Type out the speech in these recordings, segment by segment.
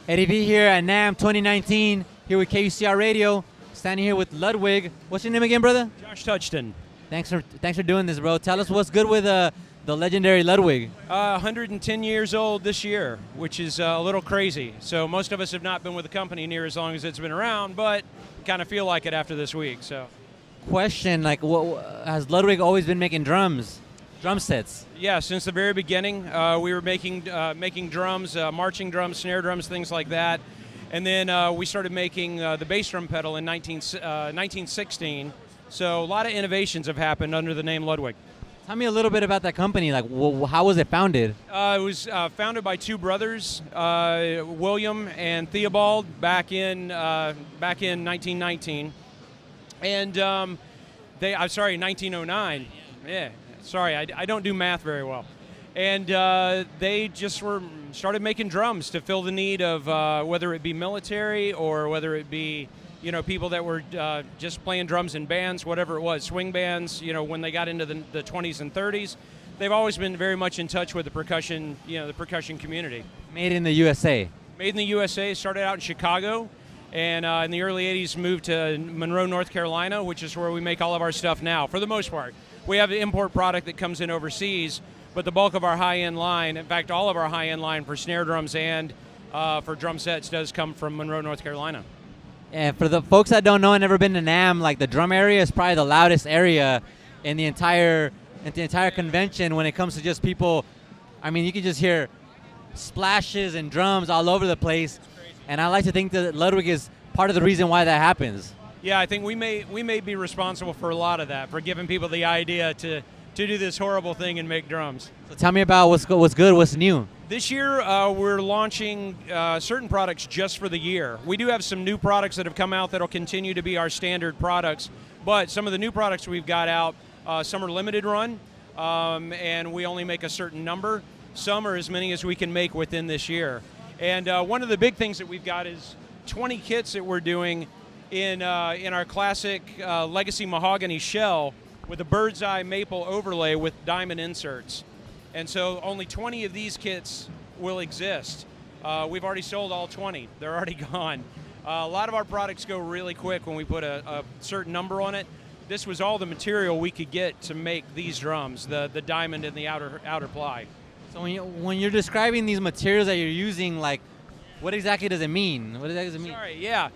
Eddie V here at Namm 2019, here with KUCR Radio, standing here with Ludwig. What's your name again, brother? Josh Touchton. Thanks for doing this, bro. Tell us what's good with the legendary Ludwig. 110 years old this year, which is a little crazy. So most of us have not been with the company near as long as it's been around, but kind of feel like it after this week. So, Question, like, has Ludwig always been making drum sets? yeah, since the very beginning, we were making drums, marching drums, snare drums, things like that. And then we started making the bass drum pedal in 1916. So a lot of innovations have happened under the name Ludwig. Tell me a little bit about that company. Like, how was it founded? It was founded by two brothers, William and Theobald, back in 1919, and I'm sorry, 1909. Yeah, sorry, I don't do math very well. And they just started making drums to fill the need of whether it be military or whether it be people that were just playing drums in bands, whatever it was, swing bands. When they got into the 20s and 30s, they've always been very much in touch with the percussion, the percussion community. Made in the USA. Made in the USA. Started out in Chicago, and in the early 80s moved to Monroe, North Carolina, which is where we make all of our stuff now. For the most part, we have an import product that comes in overseas, but the bulk of our high-end line, in fact, all of our high-end line for snare drums and for drum sets does come from Monroe, North Carolina. And for the folks that don't know and never been to Namm, like the drum area is probably the loudest area in the entire convention when it comes to just people. I mean, you can just hear splashes and drums all over the place. And I like to think that Ludwig is part of the reason why that happens. Yeah, I think we may be responsible for a lot of that, for giving people the idea to do this horrible thing and make drums. So tell me about what's good, what's new. This year, we're launching certain products just for the year. We do have some new products that have come out that will continue to be our standard products, but some of the new products we've got out, some are limited run, and we only make a certain number. Some are as many as we can make within this year. And one of the big things that we've got is 20 kits that we're doing in our classic legacy mahogany shell with a bird's eye maple overlay with diamond inserts. And so only 20 of these kits will exist. We've already sold all 20. They're already gone. A lot of our products go really quick when we put a certain number on it. This was all the material we could get to make these drums, the diamond and the outer ply. So when you're describing these materials that you're using, like, what exactly does it mean? What exactly does it mean? Sorry, yeah.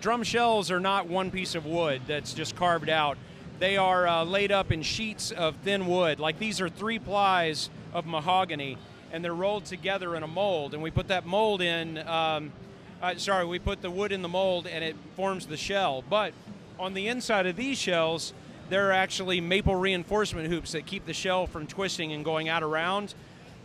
Drum shells are not one piece of wood that's just carved out. They are laid up in sheets of thin wood. Like, these are 3 plies of mahogany, and they're rolled together in a mold. And we put that mold in, we put the wood in the mold, and it forms the shell. But on the inside of these shells, there are actually maple reinforcement hoops that keep the shell from twisting and going out around.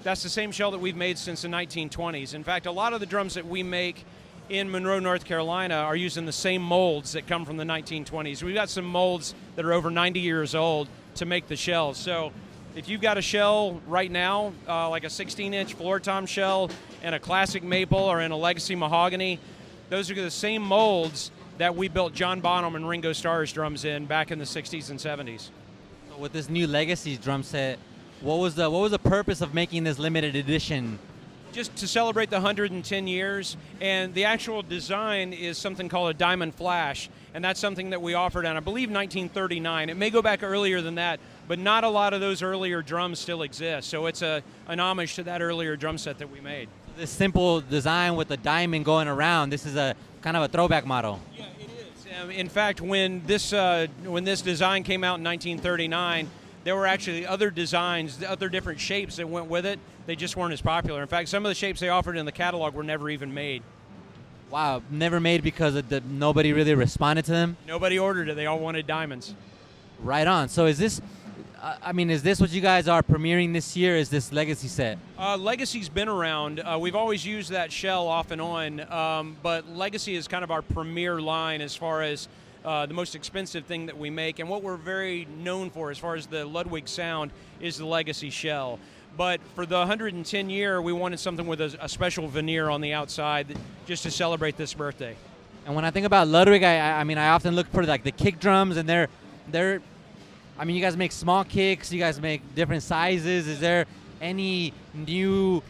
That's the same shell that we've made since the 1920s. In fact, a lot of the drums that we make in Monroe, North Carolina are using the same molds that come from the 1920s. We've got some molds that are over 90 years old to make the shells. So if you've got a shell right now, like a 16-inch floor tom shell and a classic maple or in a legacy mahogany, those are the same molds that we built John Bonham and Ringo Starr's drums in back in the 60s and 70s. So with this new legacy drum set, what was the purpose of making this limited edition? Just to celebrate the 110 years, and the actual design is something called a diamond flash, and that's something that we offered on, I believe, 1939. It may go back earlier than that, but not a lot of those earlier drums still exist, so it's an homage to that earlier drum set that we made. This simple design with the diamond going around, this is a kind of a throwback model. Yeah, it is. In fact, when this design came out in 1939, there were actually other designs, other different shapes that went with it. They just weren't as popular. In fact, some of the shapes they offered in the catalog were never even made. Wow, never made because nobody really responded to them? Nobody ordered it. They all wanted diamonds. Right on. So is this what you guys are premiering this year, is this Legacy set? Legacy's been around. We've always used that shell off and on, but Legacy is kind of our premier line as far as the most expensive thing that we make, and what we're very known for as far as the Ludwig sound is the Legacy shell. But for the 110 year, we wanted something with a special veneer on the outside just to celebrate this birthday. And when I think about Ludwig, I mean, I often look for like the kick drums, and they're I mean, you guys make small kicks, you guys make different sizes. Is there any new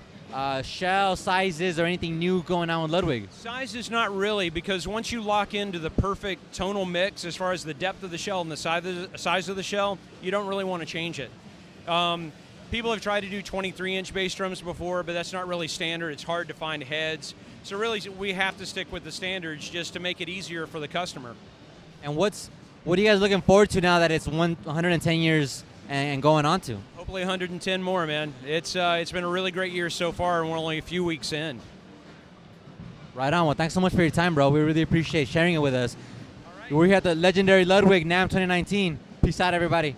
shell sizes or anything new going on with Ludwig? Size is not really, because once you lock into the perfect tonal mix as far as the depth of the shell and the size of the shell, you don't really want to change it. People have tried to do 23-inch bass drums before, but that's not really standard. It's hard to find heads. So really, we have to stick with the standards just to make it easier for the customer. And what are you guys looking forward to now that it's 110 years and going on to? Hopefully 110 more, man. It's been a really great year so far, and we're only a few weeks in. Right on. Well, thanks so much for your time, bro. We really appreciate sharing it with us. We're here at the legendary Ludwig NAMM 2019. Peace out, everybody.